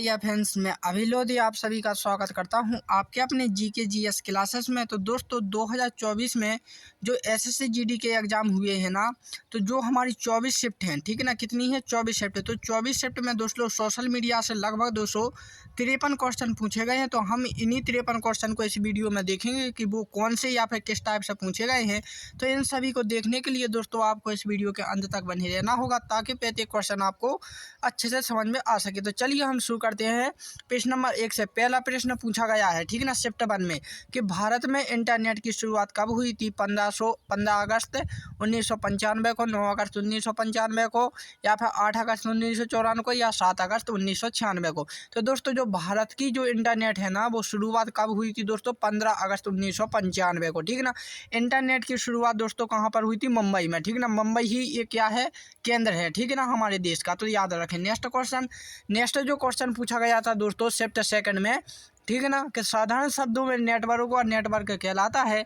प्रिय फ्रेंड्स, मैं अभिलोधी आप सभी का स्वागत करता हूं आपके अपने जीके जीएस क्लासेस में। तो दोस्तों 2024 में जो एसएससी जीडी के एग्ज़ाम हुए हैं ना, तो जो हमारी 24 शिफ्ट हैं, ठीक है ना, कितनी है 24 शिफ्ट। तो 24 शिफ्ट में दोस्तों सोशल मीडिया से लगभग 253 क्वेश्चन पूछे गए हैं। तो हम इन्हीं 53 क्वेश्चन को इस वीडियो में देखेंगे कि वो कौन से या फिर किस टाइप से पूछे गए हैं। तो इन सभी को देखने के लिए दोस्तों आपको इस वीडियो के अंत तक बने रहना होगा, ताकि प्रत्येक क्वेश्चन आपको अच्छे से समझ में आ सके। तो चलिए हम शुरू करते हैं प्रश्न नंबर 1 से। पहला प्रश्न पूछा गया है, ठीक है ना, शिफ्ट 1 में, कि भारत में इंटरनेट की शुरुआत कब हुई थी। 15 अगस्त 1995 को, 9 अगस्त 1995 को, या फिर 8 अगस्त 1994 को, या 7 अगस्त 1996 को। तो दोस्तों जो भारत की जो इंटरनेट है ना, वो शुरुआत कब हुई थी दोस्तों, 15 अगस्त 1995 को, ठीक है ना। इंटरनेट की शुरुआत दोस्तों कहाँ पर हुई थी, मुंबई में, ठीक है ना। मुंबई ही ये क्या है, केंद्र है, ठीक है ना, हमारे देश का। तो याद रखें। नेक्स्ट जो क्वेश्चन पूछा गया था दोस्तों शिफ्ट 2 में, ठीक है ना, कि साधारण शब्दों में नेटवर्क कहलाता है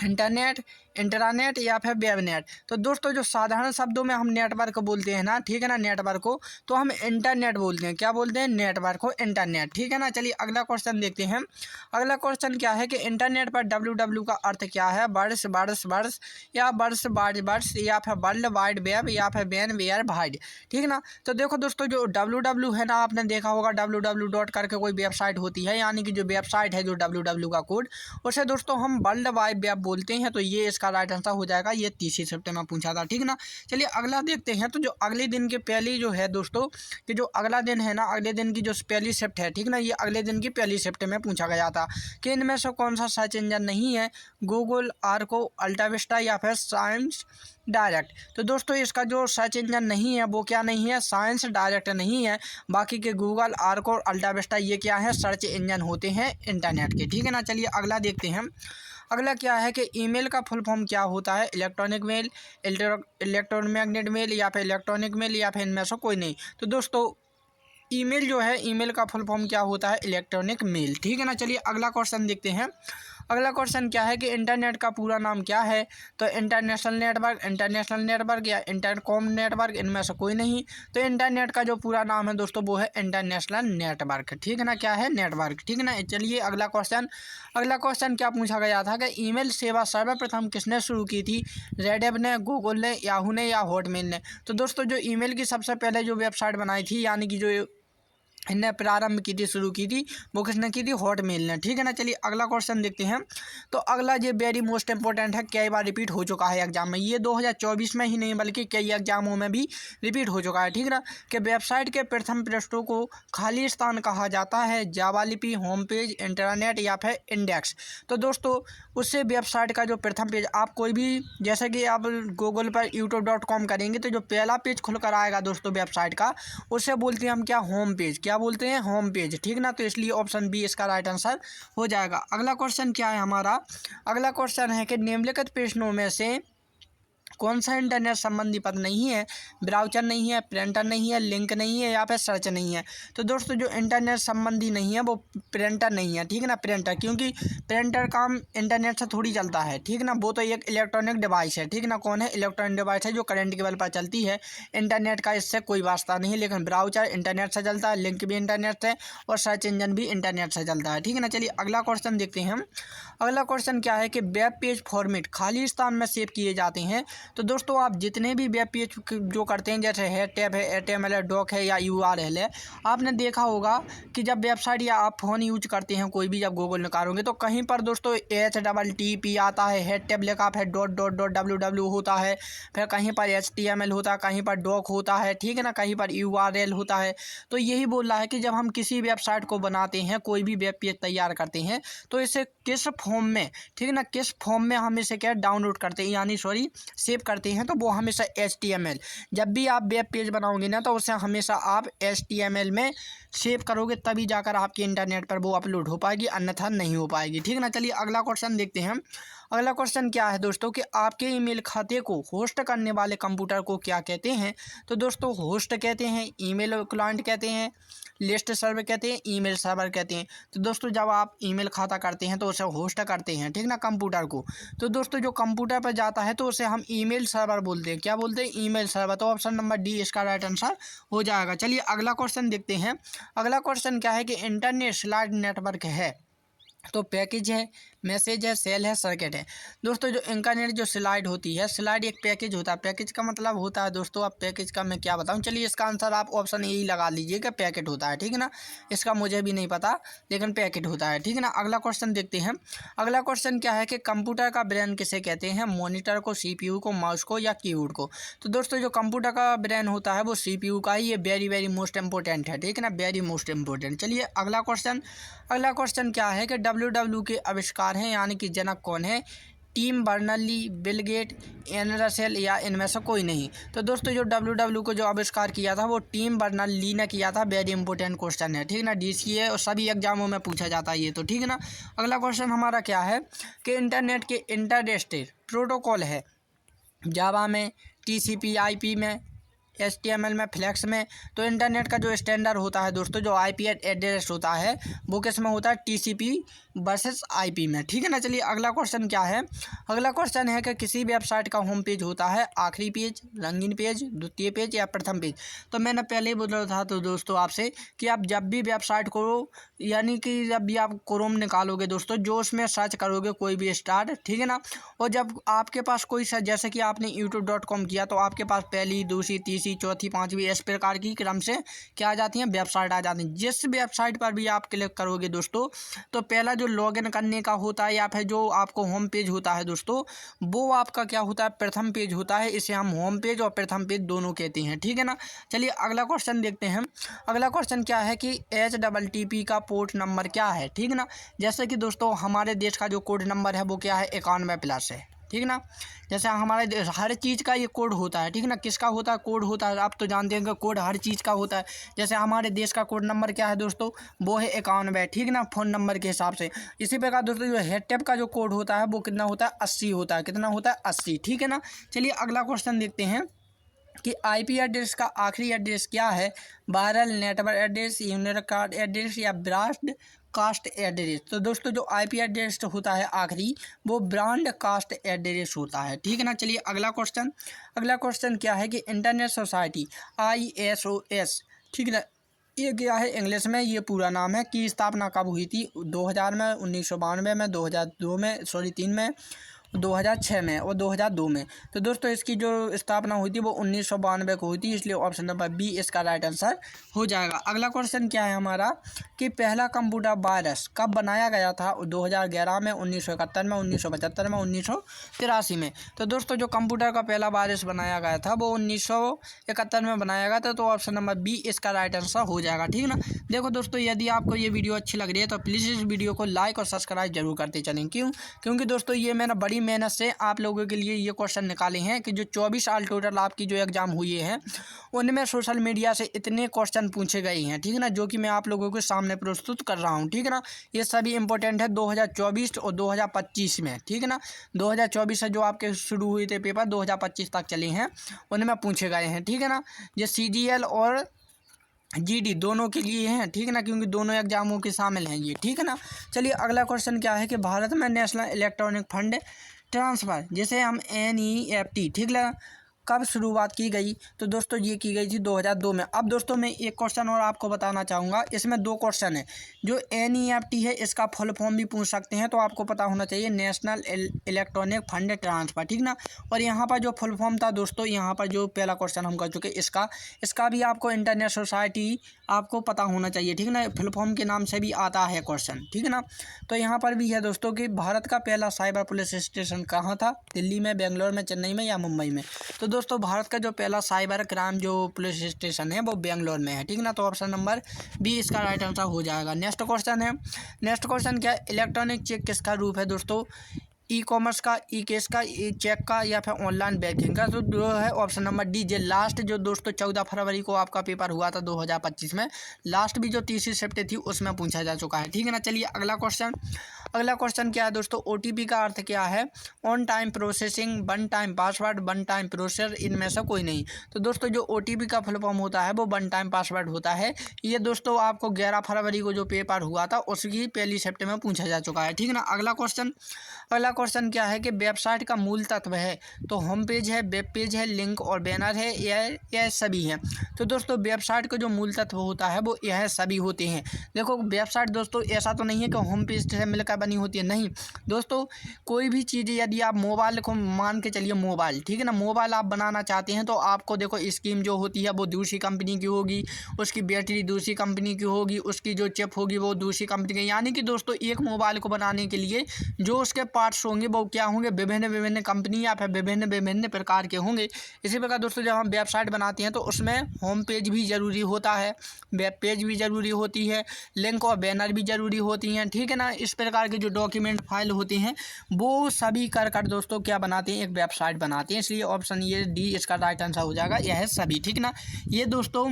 इंटरनेट, इंटरानेट या फिर वेबनेट। तो दोस्तों जो साधारण शब्दों में हम नेटवर्क बोलते हैं ना, ठीक है ना, नेटवर्क को तो हम इंटरनेट बोलते हैं। क्या बोलते हैं, नेटवर्क को इंटरनेट, ठीक है ना। चलिए अगला क्वेश्चन देखते हैं। अगला क्वेश्चन क्या है कि इंटरनेट पर www का अर्थ क्या है। वर्ड्स या वर्ड्स या फिर वर्ल्ड वाइड वेब या फिर वेन वेयर वाइड, ठीक है ना। तो देखो दोस्तों जो www है ना, आपने देखा होगा www डॉट करके कोई वेबसाइट होती है, यानी कि जो वेबसाइट है जो www का कोड, उसे दोस्तों हम वर्ल्ड वाइड वेब बोलते हैं। तो ये इसका राइट आंसर हो जाएगा। ये 30 शिफ्ट में पूछा था, ठीक ना। चलिए अगला देखते हैं। तो जो अगले दिन के पहली जो है दोस्तों, कि जो अगला दिन है ना, अगले दिन की जो पहली शिफ्ट है, ठीक ना, ये अगले दिन की पहली शिफ्ट में पूछा गया था कि इनमें से कौन सा सर्च इंजन नहीं है, गूगल, आर्को, अल्टाविस्टा या फिर साइंस डायरेक्ट। तो दोस्तों इसका जो सर्च इंजन नहीं है वो क्या नहीं है, साइंस डायरेक्ट नहीं है। बाकी के गूगल, आर्को और अल्टाविस्टा ये क्या है, सर्च इंजन होते हैं इंटरनेट के, ठीक है ना। चलिए अगला देखते हैं। अगला क्या है कि ईमेल का फुल फॉर्म क्या होता है। इलेक्ट्रॉनिक मेल, इलेक्ट्रोमैग्नेट मेल या फिर इलेक्ट्रॉनिक मेल या फिर इनमें से कोई नहीं। तो दोस्तों ईमेल जो है, ईमेल का फुल फॉर्म क्या होता है, इलेक्ट्रॉनिक मेल, ठीक है ना। चलिए अगला क्वेश्चन देखते हैं। अगला क्वेश्चन क्या है कि इंटरनेट का पूरा नाम क्या है। तो इंटरनेशनल नेटवर्क या इंटरकॉम नेटवर्क, इनमें से कोई नहीं। तो इंटरनेट का जो पूरा नाम है दोस्तों वो है इंटरनेशनल नेटवर्क, ठीक है ना, क्या है, नेटवर्क, ठीक है ना। चलिए अगला क्वेश्चन क्या पूछा गया था कि ईमेल सेवा सर्वप्रथम किसने शुरू की थी। रेडिफ ने, गूगल ने, याहू ने या हॉटमेल ने। तो दोस्तों जो ईमेल की सबसे पहले जो वेबसाइट बनाई थी, यानी कि जो इनने प्रारंभ की थी, शुरू की थी, वो किसने की थी, हॉटमेल ने, ठीक है ना। चलिए अगला क्वेश्चन देखते हैं। तो अगला ये वेरी मोस्ट इंपॉर्टेंट है, कई बार रिपीट हो चुका है एग्जाम में। ये 2024 में ही नहीं बल्कि कई एग्जामों में भी रिपीट हो चुका है, ठीक है ना, कि वेबसाइट के प्रथम पृष्ठों को खाली स्थान कहा जाता है। जावा लिपि, होम पेज, इंटरनेट या फिर इंडेक्स। तो दोस्तों उससे वेबसाइट का जो प्रथम पेज, आप कोई भी, जैसे कि आप गूगल पर youtube.com करेंगे तो जो पहला पेज खुल कर आएगा दोस्तों वेबसाइट का, उसे बोलते हैं हम क्या, होम पेज। क्या बोलते हैं, होम पेज, ठीक ना। तो इसलिए ऑप्शन बी इसका राइट आंसर हो जाएगा। अगला क्वेश्चन क्या है हमारा। अगला क्वेश्चन है कि निम्नलिखित प्रश्नों में से कौन सा इंटरनेट संबंधी पद नहीं है। ब्राउज़र नहीं है, प्रिंटर नहीं है, लिंक नहीं है या फिर सर्च नहीं है। तो दोस्तों जो इंटरनेट संबंधी नहीं है वो प्रिंटर नहीं है, ठीक है ना, प्रिंटर, क्योंकि प्रिंटर काम इंटरनेट से थोड़ी चलता है, ठीक है ना। वो तो एक इलेक्ट्रॉनिक डिवाइस है, ठीक है ना। कौन है, इलेक्ट्रॉनिक डिवाइस है जो करंट केबल पर चलती है। इंटरनेट का इससे कोई वास्ता नहीं। लेकिन ब्राउज़र इंटरनेट से चलता है, लिंक भी इंटरनेट से, और सर्च इंजन भी इंटरनेट से चलता है, ठीक है ना। चलिए अगला क्वेश्चन देखते हैं हम। अगला क्वेश्चन क्या है कि वेब पेज फॉर्मेट खाली स्थान में सेव किए जाते हैं। तो दोस्तों आप जितने भी वेब पेज जो करते हैं, जैसे है टैब है, HTML है, डॉक है या URL है, आपने देखा होगा कि जब वेबसाइट या आप फ़ोन यूज करते हैं कोई भी, जब गूगल निकालोगे तो कहीं पर दोस्तों HTTP आता है, है टैब लिखा, फिर .www होता है, फिर कहीं पर HTML होता है, कहीं पर डॉक होता है, ठीक है ना, कहीं पर URL होता है। तो यही बोल रहा है कि जब हम किसी वेबसाइट को बनाते हैं, कोई भी वेब पेज तैयार करते हैं, तो इसे किस फॉर्म में, ठीक है ना, किस फॉर्म में हम इसे क्या डाउनलोड करते हैं, यानी सेव करते हैं। तो वो हमेशा HTML, जब भी आप वेब पेज बनाओगे ना, तो उसे हमेशा आप HTML में सेव करोगे, तभी जाकर आपके इंटरनेट पर वो अपलोड हो पाएगी, अन्यथा नहीं हो पाएगी, ठीक है ना। चलिए अगला क्वेश्चन देखते हैं। अगला क्वेश्चन क्या है दोस्तों कि आपके ईमेल खाते को होस्ट करने वाले कंप्यूटर को क्या कहते हैं? तो दोस्तों होस्ट कहते हैं, ईमेल क्लाइंट कहते हैं, लिस्ट सर्वर कहते हैं, ईमेल सर्वर कहते हैं। तो दोस्तों जब आप ईमेल खाता करते हैं तो उसे होस्ट करते हैं, ठीक ना, कंप्यूटर को। तो दोस्तों जो कंप्यूटर पर जाता है तो उसे हम ईमेल सर्वर बोलते हैं। क्या बोलते हैं? Email server. तो ऑप्शन नंबर डी इसका राइट आंसर हो जाएगा। चलिए अगला क्वेश्चन देखते हैं। अगला क्वेश्चन क्या है कि इंटरनेट स्लाइड नेटवर्क है तो पैकेज है, मैसेज है, सेल है, सर्किट है। दोस्तों जो इंटरनेट जो स्लाइड होती है, स्लाइड एक पैकेज होता है। पैकेज का मतलब होता है दोस्तों, अब पैकेज का मैं क्या बताऊं। चलिए इसका आंसर आप ऑप्शन यही लगा लीजिए कि पैकेट होता है, ठीक है ना। इसका मुझे भी नहीं पता लेकिन पैकेट होता है, ठीक है ना। अगला क्वेश्चन देखते हैं। अगला क्वेश्चन क्या है कि कंप्यूटर का ब्रेन किसे कहते हैं? मॉनिटर को, CPU को, माउस को या कीबोर्ड को? तो दोस्तों जो कंप्यूटर का ब्रेन होता है वो CPU का ही, ये वेरी वेरी मोस्ट इंपॉर्टेंट है, ठीक है ना, वेरी मोस्ट इंपॉर्टेंट। चलिए अगला क्वेश्चन क्या है कि WW के आविष्कार हैं यानी कि जनक कौन है? Tim Berners-Lee, Bill Gate, N Russell या इनमें से कोई नहीं? तो दोस्तों जो WW को जो आविष्कार किया था वो टिम बर्नर्ली ने किया था। वेरी इंपॉर्टेंट क्वेश्चन है, ठीक है ना, DCA और सभी एग्जामों में पूछा जाता है ये तो, ठीक है ना। अगला क्वेश्चन हमारा क्या है कि इंटरनेट के इंटरस्टेट प्रोटोकॉल है जावा में, TCP IP में, HTML में, फ्लैक्स में। तो इंटरनेट का जो स्टैंडर्ड होता है दोस्तों, जो IP एड्रेस होता है वो किस में होता है? TCP वर्सेस IP में, ठीक है ना। चलिए अगला क्वेश्चन क्या है। अगला क्वेश्चन है कि किसी वेबसाइट का होम पेज होता है आखिरी पेज, रंगीन पेज, द्वितीय पेज या प्रथम पेज? तो मैंने पहले ही बोला था तो दोस्तों आपसे कि आप जब भी वेबसाइट को, यानी कि जब भी आप क्रोम निकालोगे दोस्तों, जो उसमें सर्च करोगे कोई भी स्टार्ट, ठीक है ना, और जब आपके पास कोई सा, जैसे कि आपने youtube.com किया तो आपके पास पहली, दूसरी, तीसरी, चौथी, पाँचवीं इस प्रकार की क्रम से क्या आ जाती हैं? वेबसाइट आ जाती हैं। जिस वेबसाइट पर भी आप क्लिक करोगे दोस्तों तो पहला जो लॉगिन करने का होता है या फिर जो आपको होम पेज होता है दोस्तों, वो आपका क्या होता है? प्रथम पेज होता है। इसे हम होम पेज और प्रथम पेज दोनों कहते हैं, ठीक है ना। चलिए अगला क्वेश्चन देखते हैं। अगला क्वेश्चन क्या है कि HTTP का पोर्ट नंबर क्या है, ठीक है ना। जैसे कि दोस्तों हमारे देश का जो कोड नंबर है वो क्या है? 91+ है, ठीक है ना। जैसे हमारे हर चीज़ का ये कोड होता है, ठीक है ना। किसका होता है? कोड होता है। आप तो जानते हैं कि कोड हर चीज़ का होता है। जैसे हमारे देश का कोड नंबर क्या है दोस्तों? वो है 91, ठीक है ना, फ़ोन नंबर के हिसाब से। इसी प्रकार दोस्तों जो हेडटेप का जो कोड होता है वो कितना होता है? 80 होता है। कितना होता है? 80, ठीक है ना। चलिए अगला क्वेश्चन देखते हैं कि IP एड्रेस का आखिरी एड्रेस क्या है? Viral network address, unicast address या ब्रॉडकास्ट एड्रेस? तो दोस्तों जो IP एड्रेस होता है आखिरी, वो ब्रॉडकास्ट एड्रेस होता है, ठीक है ना। चलिए अगला क्वेश्चन क्या है कि इंटरनेट सोसाइटी ISOS, ठीक है ना, ये क्या है? इंग्लिश में ये पूरा नाम है, की स्थापना कब हुई थी? 2000 में, 1992 में, 2002 में, 3 में, 2006 में और 2002 में। तो दोस्तों इसकी जो स्थापना हुई थी वो 1992 को हुई थी, इसलिए ऑप्शन नंबर बी इसका राइट आंसर हो जाएगा। अगला क्वेश्चन क्या है हमारा कि पहला कंप्यूटर वायरस कब बनाया गया था? 2011 में, 1971 में, 1975 में, 1983 में। तो दोस्तों जो कंप्यूटर का पहला वायरस बनाया गया था वो 1971 में बनाया गया था। तो ऑप्शन नंबर बी इसका राइट आंसर हो जाएगा, ठीक है ना। देखो दोस्तों यदि आपको ये वीडियो अच्छी लग रही है तो प्लीज़ इस वीडियो को लाइक और सब्सक्राइब जरूर करते चलें। क्योंकि दोस्तों ये मैंने बड़ी मेहनत से आप लोगों के लिए ये क्वेश्चन निकाले हैं कि जो 24 साल टोटल आपकी जो एग्ज़ाम हुए हैं उनमें सोशल मीडिया से इतने क्वेश्चन पूछे गए हैं, ठीक है ना, जो कि मैं आप लोगों के सामने प्रस्तुत कर रहा हूँ, ठीक है ना। ये सभी इंपॉर्टेंट है 2024 और 2025 में, ठीक है ना। 2024 से जो आपके शुरू हुए थे पेपर 2025 तक चले हैं उनमें पूछे गए हैं, ठीक है ना। ये CGL और GD दोनों के लिए हैं, ठीक है ना, क्योंकि दोनों एग्जामों के शामिल हैं ये, ठीक है ना। चलिए अगला क्वेश्चन क्या है कि भारत में नेशनल इलेक्ट्रॉनिक फंड ट्रांसफ़र जिसे हम NEFT, ठीक है, कब शुरुआत की गई? तो दोस्तों ये की गई थी 2002 में। अब दोस्तों मैं एक क्वेश्चन और आपको बताना चाहूँगा, इसमें 2 क्वेश्चन है। जो NEFT है इसका फुल फॉर्म भी पूछ सकते हैं, तो आपको पता होना चाहिए नेशनल इलेक्ट्रॉनिक फंड ट्रांसफ़र, ठीक ना। और यहाँ पर जो फुल फॉर्म था दोस्तों, यहाँ पर जो पहला क्वेश्चन हम कर चुके इसका भी आपको इंटरनेट सोसाइटी आपको पता होना चाहिए, ठीक है ना। फुल फॉर्म के नाम से भी आता है क्वेश्चन, ठीक है ना। तो यहाँ पर भी है दोस्तों कि भारत का पहला साइबर पुलिस स्टेशन कहाँ था? दिल्ली में, बेंगलोर में, चेन्नई में या मुंबई में? तो दोस्तों भारत का जो पहला साइबर क्राइम जो पुलिस स्टेशन है वो बेंगलोर में है, ठीक है ना। तो ऑप्शन नंबर बी इसका राइट आंसर हो जाएगा। नेक्स्ट क्वेश्चन क्या है? इलेक्ट्रॉनिक चेक किसका रूप है दोस्तों? ई-कॉमर्स का, ई-केस का, ई चेक का या फिर ऑनलाइन बैंकिंग का? तो जो है option number D J last जो दोस्तों 14 फरवरी को आपका पेपर हुआ था 2025 में, लास्ट भी जो तीसरी शिफ्ट थी उसमें पूछा जा चुका है, ठीक है ना। चलिए अगला क्वेश्चन क्या है दोस्तों, OTP का अर्थ क्या है? On time processing, one time password, one time processor, इनमें से कोई नहीं। तो दोस्तों जो OTP का फुल फॉर्म होता है वो वन टाइम पासवर्ड होता है। ये दोस्तों आपको 11 फरवरी को जो पेपर हुआ था उसकी पहली शिफ्ट में पूछा जा चुका है, ठीक है ना। अगला क्वेश्चन क्या है कि वेबसाइट का मूल तत्व है? तो होम पेज है, वेब पेज है, लिंक और बैनर है, यह सभी है। तो दोस्तों वेबसाइट का जो मूल तत्व होता है वो यह सभी होते हैं। देखो वेबसाइट दोस्तों ऐसा तो नहीं है कि होम पेज से मिलकर बनी होती है, नहीं दोस्तों। कोई भी चीज़ यदि आप मोबाइल को मान के चलिए, मोबाइल, ठीक है ना, मोबाइल आप बनाना चाहते हैं तो आपको देखो स्कीम जो होती है वो दूसरी कंपनी की होगी, उसकी बैटरी दूसरी कंपनी की होगी, उसकी जो चिप होगी वो दूसरी कंपनी की। यानी कि दोस्तों एक मोबाइल को बनाने के लिए जो उसके पार्ट्स होंगे वो क्या होंगे, विभिन्न विभिन्न कंपनी या फिर विभिन्न विभिन्न प्रकार के होंगे। इसी प्रकार दोस्तों जब हम वेबसाइट बनाते हैं तो उसमें होम पेज भी ज़रूरी होता है, वेब पेज भी ज़रूरी होती है, लिंक और बैनर भी ज़रूरी होती हैं, ठीक है ना। इस प्रकार के जो डॉक्यूमेंट फाइल होते हैं वो सभी कर दोस्तों क्या बनाते हैं, एक वेबसाइट बनाते हैं। इसलिए ऑप्शन ये डी इसका राइट आंसर हो जाएगा, यह है सभी, ठीक ना। ये दोस्तों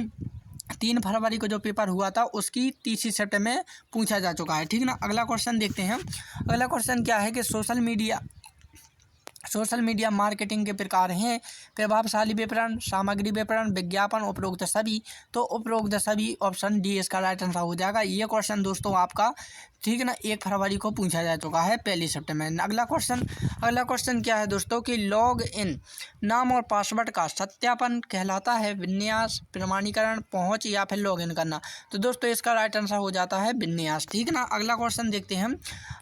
3 फरवरी को जो पेपर हुआ था उसकी तीसरी शिफ्ट में पूछा जा चुका है, ठीक ना। अगला क्वेश्चन देखते हैं। अगला क्वेश्चन क्या है कि सोशल मीडिया मार्केटिंग के प्रकार हैं? प्रभावशाली विपणन, सामग्री विपणन, विज्ञापन, उपरोक्त सभी। तो उपरोक्त सभी ऑप्शन डी इसका राइट आंसर हो जाएगा। ये क्वेश्चन दोस्तों आपका, ठीक है ना, 1 फरवरी को पूछा जा चुका है पहली शिफ्ट में। अगला क्वेश्चन क्या है दोस्तों कि लॉग इन नाम और पासवर्ड का सत्यापन कहलाता है? विन्यास, प्रमाणीकरण, पहुंच या फिर लॉग इन करना। तो दोस्तों इसका राइट आंसर हो जाता है विन्यास, ठीक है ना। अगला क्वेश्चन देखते हैं।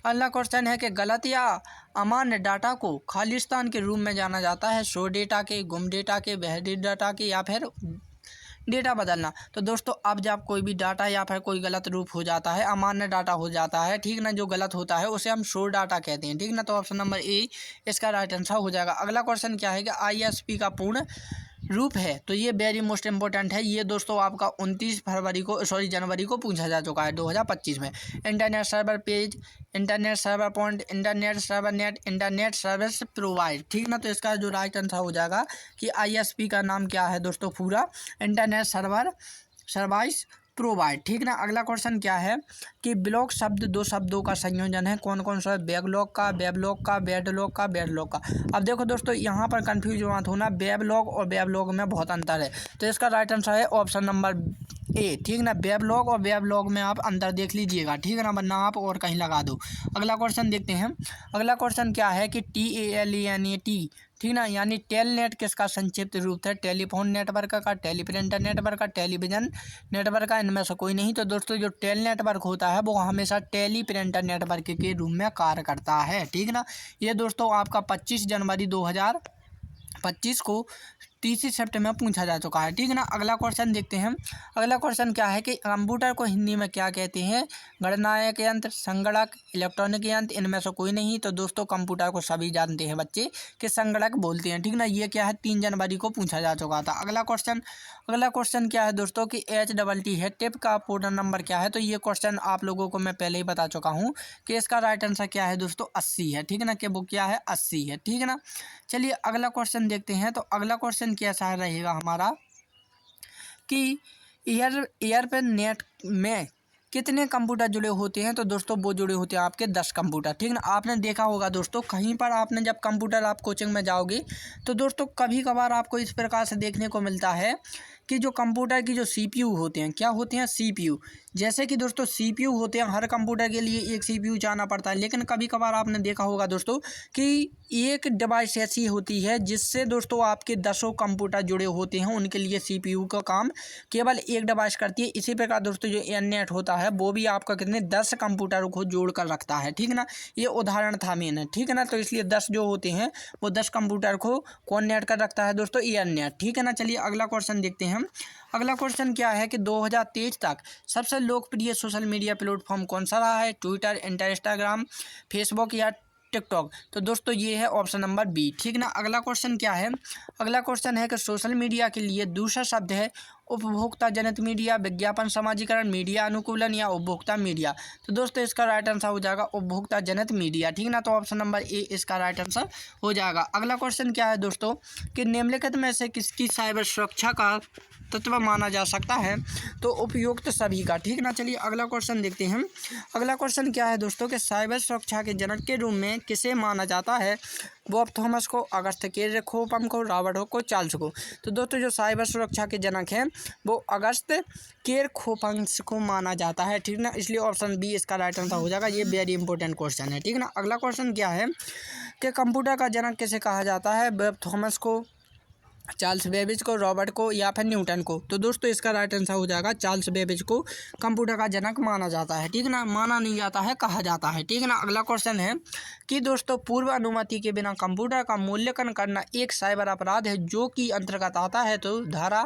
अगला क्वेश्चन है कि गलत या अमान्य डाटा को खालिस्तान के रूप में जाना जाता है? शो डेटा के, गुम डेटा के, बहरी डाटा के या फिर डेटा बदलना। तो दोस्तों अब जब कोई भी डाटा या फिर कोई गलत रूप हो जाता है, अमान्य डाटा हो जाता है, ठीक ना, जो गलत होता है उसे हम शो डाटा कहते हैं, ठीक ना। तो ऑप्शन नंबर ए इसका राइट आंसर हो जाएगा। अगला क्वेश्चन क्या है कि ISP का पूर्ण रूप है? तो ये वेरी मोस्ट इंपॉर्टेंट है। ये दोस्तों आपका 29 जनवरी को पूछा जा चुका है 2025 में। Internet server page, internet server point, internet server net, internet service provide, ठीक ना। तो इसका जो राइट आंसर हो जाएगा कि ISP का नाम क्या है दोस्तों, पूरा इंटरनेट सर्विस प्रोवाइड, ठीक ना। अगला क्वेश्चन क्या है कि ब्लॉक शब्द 2 शब्दों का संयोजन है? कौन कौन सा है? बैकलॉग का, वेबलॉग का, बैडलॉग का। अब देखो दोस्तों यहाँ पर कंफ्यूज मत होना, वेबलॉग और वेबलॉग में बहुत अंतर है। तो इसका राइट आंसर है ऑप्शन नंबर ए, ठीक ना। वेबलॉग और वेबलॉग में आप अंतर देख लीजिएगा, ठीक है ना, वरना आप और कहीं लगा दो। अगला क्वेश्चन देखते हैं। अगला क्वेश्चन क्या है कि TALENET, ठीक ना, यानी टेलनेट किसका संक्षिप्त रूप था? टेलीफोन नेटवर्क का, टेलीप्रिंटर नेटवर्क का, टेलीविजन नेटवर्क का, इनमें से कोई नहीं। तो दोस्तों जो टेल नेटवर्क होता है वो हमेशा टेलीप्रिंटर नेटवर्क के रूप में कार्य करता है, ठीक ना। ये दोस्तों आपका 25 जनवरी 2025 को तीसरी शिफ्ट में पूछा जा चुका है, ठीक है ना। अगला क्वेश्चन देखते हैं। अगला क्वेश्चन क्या है कि कंप्यूटर को हिंदी में क्या कहते हैं? गणनायक यंत्र, संगणक, इलेक्ट्रॉनिक यंत्र, इनमें से कोई नहीं। तो दोस्तों कंप्यूटर को सभी जानते हैं बच्चे कि संगणक बोलते हैं, ठीक ना। ये क्या है 3 जनवरी को पूछा जा चुका था। अगला क्वेश्चन क्या है दोस्तों कि HTT है, टिप का पूर्ण नंबर क्या है? तो ये क्वेश्चन आप लोगों को मैं पहले ही बता चुका हूँ कि इसका राइट आंसर क्या है दोस्तों, 80 है, ठीक है ना, कि वो क्या है 80 है, ठीक है ना। चलिए अगला क्वेश्चन देखते हैं। तो अगला क्वेश्चन कैसा रहेगा हमारा कि एयर पे नेट में कितने कंप्यूटर जुड़े होते हैं? तो दोस्तों वो जुड़े होते हैं आपके 10 कंप्यूटर, ठीक ना। आपने देखा होगा दोस्तों कहीं पर आपने जब कंप्यूटर आप कोचिंग में जाओगे तो दोस्तों कभी कभार आपको इस प्रकार से देखने को मिलता है कि जो कंप्यूटर की जो CPU होते हैं, क्या होते हैं? CPU। जैसे कि दोस्तों CPU होते हैं, हर कंप्यूटर के लिए एक CPU जाना पड़ता है, लेकिन कभी कभार आपने देखा होगा दोस्तों कि एक डिवाइस ऐसी होती है जिससे दोस्तों आपके 10 कंप्यूटर जुड़े होते हैं, उनके लिए CPU का काम केवल एक डिवाइस करती है। इसी प्रकार दोस्तों जो एयरनेट होता है वो भी आपका कितने 10 कंप्यूटरों को जोड़ कर रखता है, ठीक ना। ये उदाहरण था मैंने, ठीक है ना। तो इसलिए 10 जो होते हैं वो 10 कंप्यूटर को कौन नेट कर रखता है दोस्तों? एयरनेट, ठीक है ना। चलिए अगला क्वेश्चन देखते हैं। अगला क्वेश्चन क्या है कि 2023 तक सबसे लोकप्रिय सोशल मीडिया प्लेटफॉर्म कौन सा रहा है? ट्विटर, इंस्टाग्राम, फेसबुक या टिकटॉक। तो दोस्तों ये है ऑप्शन नंबर बी, ठीक ना। अगला क्वेश्चन क्या है? अगला क्वेश्चन है कि सोशल मीडिया के लिए दूसरा शब्द है उपभोक्ता जनित मीडिया, विज्ञापन समाजीकरण, मीडिया अनुकूलन या उपभोक्ता मीडिया। तो दोस्तों इसका राइट आंसर हो जाएगा उपभोक्ता जनित मीडिया, ठीक ना। तो ऑप्शन नंबर ए इसका राइट आंसर हो जाएगा। अगला क्वेश्चन क्या है दोस्तों कि निम्नलिखित में से किसकी साइबर सुरक्षा का तत्व माना जा सकता है? तो उपयुक्त सभी का, ठीक ना। चलिए अगला क्वेश्चन देखते हैं। अगला क्वेश्चन क्या है दोस्तों कि साइबर सुरक्षा के जनक के रूप में किसे माना जाता है? बॉब थॉमस को, अगस्त केरखोपम को, रॉबर्ट हुक को, चार्ल्स को। तो दोस्तों जो साइबर सुरक्षा के जनक हैं वो अगस्त केरखोपम को माना जाता है, ठीक ना। इसलिए ऑप्शन बी इसका राइट आंसर हो जाएगा। ये वेरी इंपॉर्टेंट क्वेश्चन है, ठीक ना। अगला क्वेश्चन क्या है कि कंप्यूटर का जनक किसे कहा जाता है? बॉब थॉमस को, चार्ल्स बेबेज को, रॉबर्ट को या फिर न्यूटन को। तो दोस्तों इसका राइट आंसर हो जाएगा चार्ल्स बेबेज को कंप्यूटर का जनक माना जाता है, ठीक ना। माना नहीं जाता है, कहा जाता है, ठीक ना। अगला क्वेश्चन है कि दोस्तों पूर्व अनुमति के बिना कंप्यूटर का मूल्यांकन करना एक साइबर अपराध है जो कि अंतर्गत आता है? तो धारा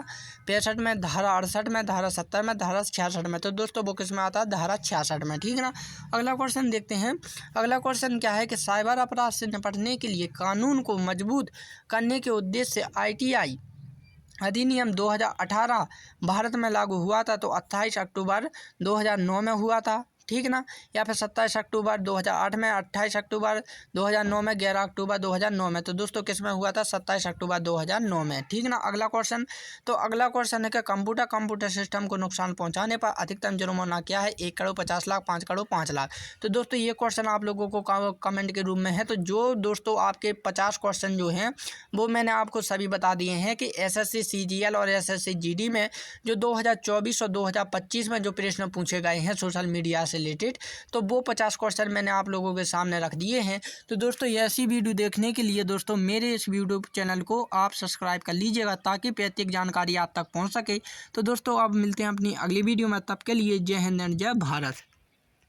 65 में, धारा 68 में, धारा 70 में, धारा 66 में। तो दोस्तों वो किस में आता है? धारा 66 में, ठीक ना। अगला क्वेश्चन देखते हैं। अगला क्वेश्चन क्या है कि साइबर अपराध से निपटने के लिए कानून को मजबूत करने के उद्देश्य से ITI अधिनियम 2018 भारत में लागू हुआ था। तो 28 अक्टूबर 2009 में हुआ था, ठीक ना। या फिर 27 अक्टूबर 2008 में, 28 अक्टूबर 2009 में, 11 अक्टूबर 2009 में। तो दोस्तों किस में हुआ था? 27 अक्टूबर 2009 में, ठीक ना। अगला क्वेश्चन, तो अगला क्वेश्चन है कि कंप्यूटर सिस्टम को नुकसान पहुंचाने पर अधिकतम जुर्माना क्या है? 1 करोड़ 50 लाख, 5 करोड़ 5 लाख। तो दोस्तों ये क्वेश्चन आप लोगों को कमेंट के रूप में है। तो जो दोस्तों आपके 50 क्वेश्चन जो हैं वो मैंने आपको सभी बता दिए हैं कि SSC CGL और SSC GD में जो 2024 और 2025 में जो प्रश्न पूछे गए हैं सोशल मीडिया से रिलेटेड, तो वो 50 क्वेश्चन मैंने आप लोगों के सामने रख दिए हैं। तो दोस्तों ऐसी वीडियो देखने के लिए दोस्तों मेरे इस यूट्यूब चैनल को आप सब्सक्राइब कर लीजिएगा ताकि प्रत्येक जानकारी आप तक पहुंच सके। तो दोस्तों अब मिलते हैं अपनी अगली वीडियो में, तब के लिए जय हिंद एंड जय भारत।